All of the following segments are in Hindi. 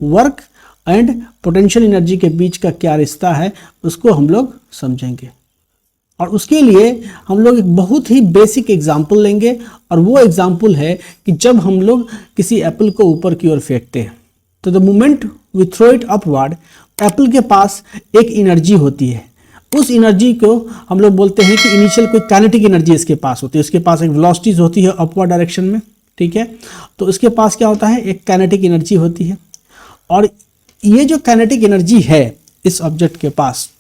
वर्क एंड पोटेंशियल एनर्जी के बीच का क्या रिश्ता है उसको हम लोग समझेंगे। और उसके लिए हम लोग एक बहुत ही बेसिक एग्जाम्पल लेंगे, और वो एग्जाम्पल है कि जब हम लोग किसी एप्पल को ऊपर की ओर फेंकते हैं तो the moment we throw it upward, apple के पास एक एनर्जी होती है। उस एनर्जी को हम लोग बोलते हैं कि इनिशियल कोई काइनेटिक एनर्जी इसके पास होती है, उसके पास एक वेलोसिटीज होती है अपवर्ड डायरेक्शन में, ठीक है। तो इसके पास क्या होता है, एक काइनेटिक एनर्जी होती है। और ये जो काइनेटिक एनर्जी है इस ऑब्जेक्ट के पास,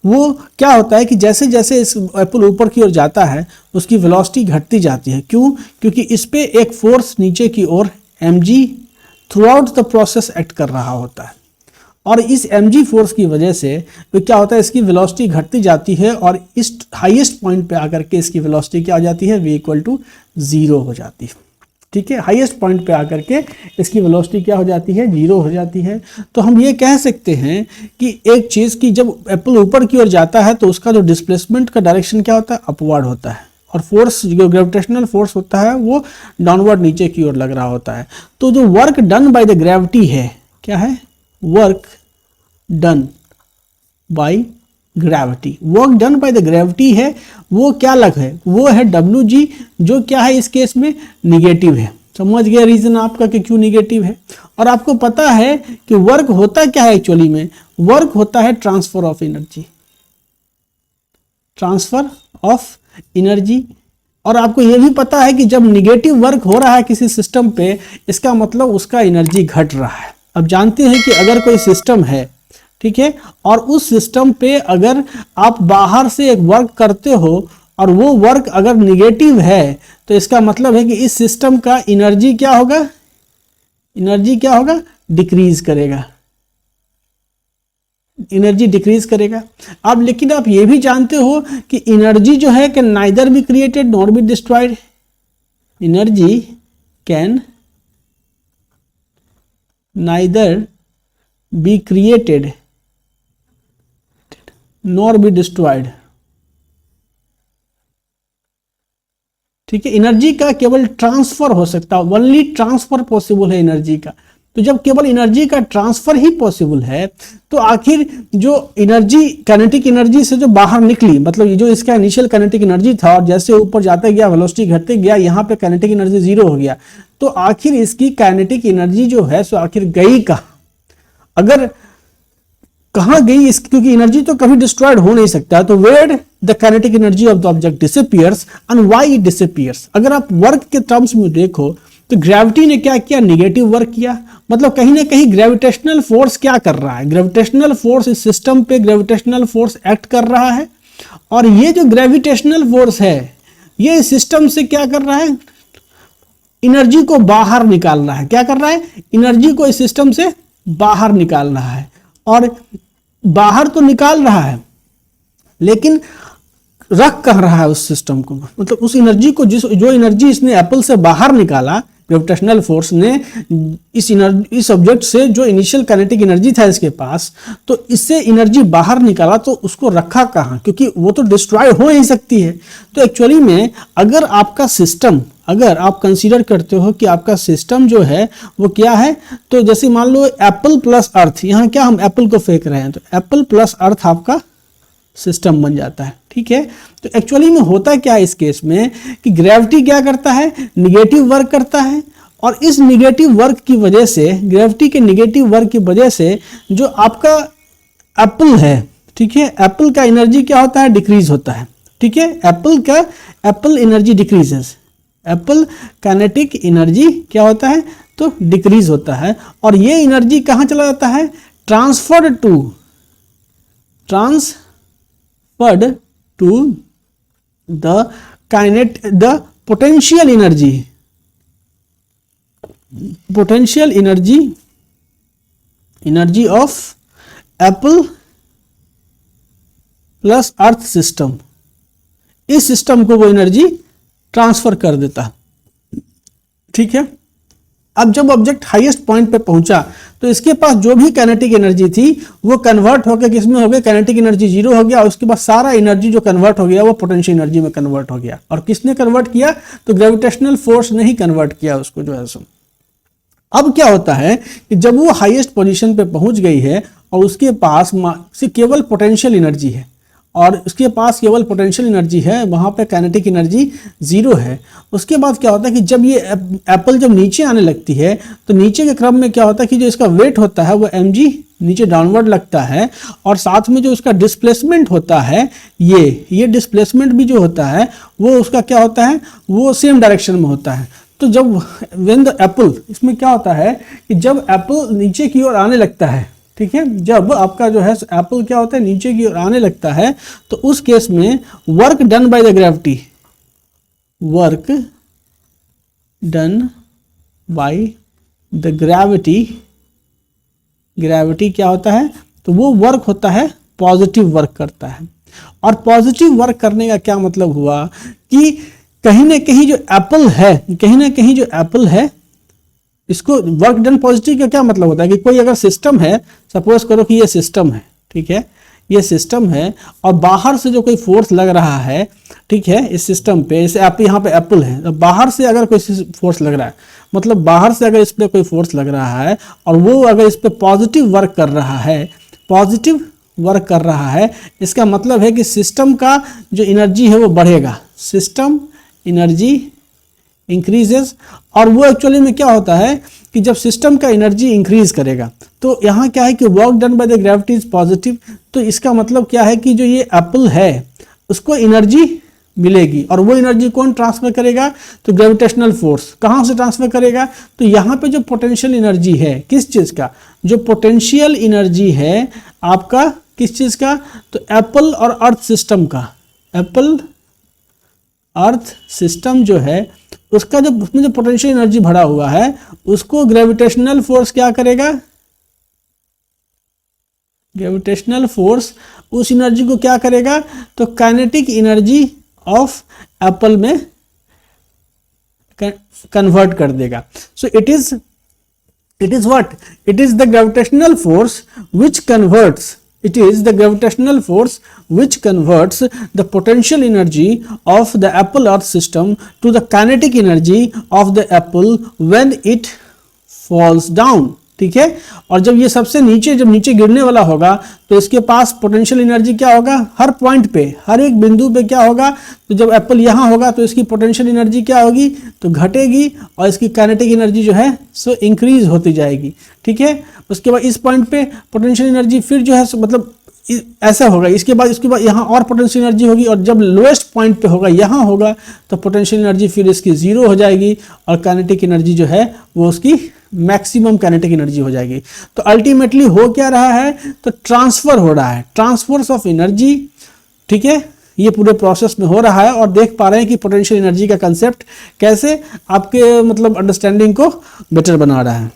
वो क्या होता है कि जैसे जैसे इस एप्पल ऊपर की ओर जाता है उसकी वेलोसिटी घटती जाती है। क्यों? क्योंकि इस पे एक फोर्स नीचे की ओर mg through out the process act कर रहा होता है, और इस mg फोर्स की वजह से तो क्या होता है, इसकी वेलोसिटी घटती जाती है, और इस हाईएस्ट पॉइंट पे आकर के इसकी वेलोसिटी क्या हो जाती है, v इक्वल टू 0 हो जाती है, ठीक है। हाईएस्ट पॉइंट पे आकर के इसकी वेलोसिटी क्या हो जाती है, 0 हो जाती है। तो हम ये कह सकते हैं कि एक चीज़ की जब एप्पल ऊपर की ओर जाता है तो उसका जो डिस्प्लेसमेंट का डायरेक्शन क्या होता है, अपवर्ड होता है, और फोर्स जो ग्रेविटेशनल फोर्स होता है वो डाउनवर्ड नीचे की ओर लग रहा होता है। तो जो work done by the gravity है, क्या है, work done by gravity, work done by the gravity है, वो क्या लग है, वो है Wg, जो क्या है इस केस में निगेटिव है। समझ गया रीजन आपका कि क्यों निगेटिव है। और आपको पता है कि वर्क होता क्या है, एक्चुअली में वर्क होता है transfer of energy, transfer of energy. और आपको यह भी पता है कि जब निगेटिव वर्क हो रहा है किसी सिस्टम पे, इसका मतलब उसका एनर्जी घट रहा है। अब जानते हैं कि अगर कोई सिस्टम है, ठीक है, और उस सिस्टम पे अगर आप बाहर से एक वर्क करते हो और वो वर्क अगर निगेटिव है तो इसका मतलब है कि इस सिस्टम का एनर्जी क्या होगा, एनर्जी क्या होगा, डिक्रीज करेगा, एनर्जी डिक्रीज करेगा। अब लेकिन आप ये भी जानते हो कि एनर्जी जो है can neither be created nor be destroyed, energy can neither be created nor be destroyed, ठीक है। एनर्जी का केवल ट्रांसफर हो सकता है, ओनली ट्रांसफर पॉसिबल है एनर्जी का। तो जब केवल एनर्जी का ट्रांसफर ही पॉसिबल है तो आखिर जो एनर्जी काइनेटिक एनर्जी से जो बाहर निकली, मतलब जो इसका इनिशियल काइनेटिक एनर्जी था और जैसे ऊपर जाते गया वेलोसिटी घटते गया, यहाँ पे काइनेटिक एनर्जी 0 हो गया, तो आखिर इसकी काइनेटिक एनर्जी जो है सो आखिर गई कहाँ, अगर कहाँ गई इस, क्योंकि एनर्जी तो कभी डिस्ट्रॉयड हो नहीं सकता। तो where the kinetic energy of the object disappears and why it disappears. अगर आप वर्क के टर्म्स में देखो तो ग्रेविटी ने क्या किया, निगेटिव वर्क किया, मतलब कहीं ना कहीं ग्रेविटेशनल फोर्स क्या कर रहा है, ग्रेविटेशनल फोर्स इस सिस्टम पे ग्रेविटेशनल फोर्स एक्ट कर रहा है, और ये जो ग्रेविटेशनल फोर्स है ये सिस्टम से क्या कर रहा है, एनर्जी को बाहर निकाल रहा है। क्या कर रहा है, एनर्जी को इस सिस्टम से बाहर निकाल रहा है। और बाहर तो निकाल रहा है लेकिन रख कह रहा है उस सिस्टम को, मतलब उस एनर्जी को, जो एनर्जी इसने एप्पल से बाहर निकाला, ग्रेविटेशनल फोर्स ने इस ऑब्जेक्ट से जो इनिशियल काइनेटिक एनर्जी था इसके पास, तो इससे एनर्जी बाहर निकाला, तो उसको रखा कहाँ, क्योंकि वो तो डिस्ट्रॉय हो नहीं सकती है। तो एक्चुअली में अगर आपका सिस्टम, अगर आप कंसीडर करते हो कि आपका सिस्टम जो है वो क्या है, तो जैसे मान लो एप्पल प्लस अर्थ, यहाँ क्या हम एप्पल को फेंक रहे हैं, तो एप्पल प्लस अर्थ आपका सिस्टम बन जाता है, ठीक है। तो एक्चुअली में होता क्या है इस केस में कि ग्रेविटी क्या करता है, निगेटिव वर्क करता है, और इस निगेटिव वर्क की वजह से, ग्रेविटी के निगेटिव वर्क की वजह से जो आपका एप्पल है, ठीक है, एप्पल का एनर्जी क्या होता है, डिक्रीज होता है, ठीक है। Apple energy decreases, Apple kinetic energy क्या होता है, तो डिक्रीज होता है, और ये एनर्जी कहाँ चला जाता है, transferred to the potential energy of apple plus earth system. इस सिस्टम को वो एनर्जी ट्रांसफर कर देता, ठीक है। अब जब ऑब्जेक्ट हाईएस्ट पॉइंट पे पहुंचा तो इसके पास जो भी काइनेटिक एनर्जी थी वो कन्वर्ट होकर किसमें हो गया, काइनेटिक एनर्जी 0 हो गया, और उसके बाद सारा एनर्जी जो कन्वर्ट हो गया वो पोटेंशियल एनर्जी में कन्वर्ट हो गया। और किसने कन्वर्ट किया, तो ग्रेविटेशनल फोर्स ने ही कन्वर्ट किया उसको, जो है सो। अब क्या होता है कि जब वो हाईएस्ट पोजीशन पे पहुंच गई है और उसके पास से केवल पोटेंशियल एनर्जी है और उसके पास केवल पोटेंशियल एनर्जी है, वहाँ पे काइनेटिक एनर्जी जीरो है। उसके बाद क्या होता है कि जब ये एप्पल जब नीचे आने लगती है तो नीचे के क्रम में क्या होता है कि जो इसका वेट होता है वो mg नीचे डाउनवर्ड लगता है और साथ में जो उसका डिस्प्लेसमेंट होता है ये डिस्प्लेसमेंट भी जो होता है वो उसका क्या होता है, वो सेम डायरेक्शन में होता है। तो जब व्हेन द एप्पल, इसमें क्या होता है कि जब एप्पल नीचे की ओर आने लगता है, ठीक है, जब आपका जो है एप्पल क्या होता है नीचे की ओर आने लगता है तो उस केस में work done by the gravity, work done by the gravity क्या होता है, तो वो वर्क होता है पॉजिटिव वर्क करता है। और पॉजिटिव वर्क करने का क्या मतलब हुआ कि कहीं ना कहीं जो एप्पल है, कहीं ना कहीं जो एप्पल है, इसको वर्क डन पॉजिटिव का क्या मतलब होता है कि कोई अगर सिस्टम है, सपोज करो कि ये सिस्टम है, ठीक है, ये सिस्टम है और बाहर से जो कोई फोर्स लग रहा है, ठीक है, इस सिस्टम पे, जैसे आप यहाँ पे एप्पल है, तो बाहर से अगर कोई फोर्स लग रहा है, मतलब बाहर से अगर इस पे कोई फोर्स लग रहा है और वो अगर इस पे पॉजिटिव वर्क कर रहा है, पॉजिटिव वर्क कर रहा है, इसका मतलब है कि सिस्टम का जो एनर्जी है वो बढ़ेगा, सिस्टम एनर्जी इंक्रीजेस। और वो एक्चुअली में क्या होता है कि जब सिस्टम का एनर्जी इंक्रीज करेगा तो यहाँ क्या है कि work done by the gravity is positive. तो इसका मतलब क्या है कि जो ये एप्पल है उसको एनर्जी मिलेगी और वो एनर्जी कौन ट्रांसफर करेगा, तो ग्रेविटेशनल फोर्स। कहाँ से ट्रांसफर करेगा, तो यहाँ पे जो पोटेंशियल एनर्जी है, किस चीज का, जो पोटेंशियल एनर्जी है आपका किस चीज का, तो एप्पल और अर्थ सिस्टम का, एप्पल अर्थ सिस्टम जो है उसका जो उसमें जो पोटेंशियल एनर्जी भरा हुआ है उसको ग्रेविटेशनल फोर्स क्या करेगा, ग्रेविटेशनल फोर्स उस एनर्जी को क्या करेगा, तो काइनेटिक एनर्जी ऑफ एप्पल में कन्वर्ट कर देगा। So it is what, it is the gravitational force which converts, it is the gravitational force which converts the potential energy of the apple earth system to the kinetic energy of the apple when it falls down, ठीक है। और जब ये सबसे नीचे, जब नीचे गिरने वाला होगा तो इसके पास पोटेंशियल एनर्जी क्या होगा, हर पॉइंट पे, हर एक बिंदु पे क्या होगा, तो जब एप्पल यहाँ होगा तो इसकी पोटेंशियल एनर्जी क्या होगी, तो घटेगी और इसकी काइनेटिक एनर्जी जो है सो इंक्रीज होती जाएगी, ठीक है। उसके बाद इस पॉइंट पे पोटेंशियल एनर्जी फिर जो है मतलब ऐसा होगा, इसके बाद यहाँ और पोटेंशियल एनर्जी होगी और जब लोएस्ट पॉइंट पे होगा, यहाँ होगा, तो पोटेंशियल एनर्जी फिर इसकी जीरो हो जाएगी और काइनेटिक एनर्जी जो है वो उसकी मैक्सिमम काइनेटिक एनर्जी हो जाएगी। तो अल्टीमेटली हो क्या रहा है, तो ट्रांसफर हो रहा है, ट्रांसफर्स ऑफ एनर्जी, ठीक है, ये पूरे प्रोसेस में हो रहा है। और देख पा रहे हैं कि पोटेंशियल एनर्जी का कंसेप्ट कैसे आपके मतलब अंडरस्टैंडिंग को बेटर बना रहा है।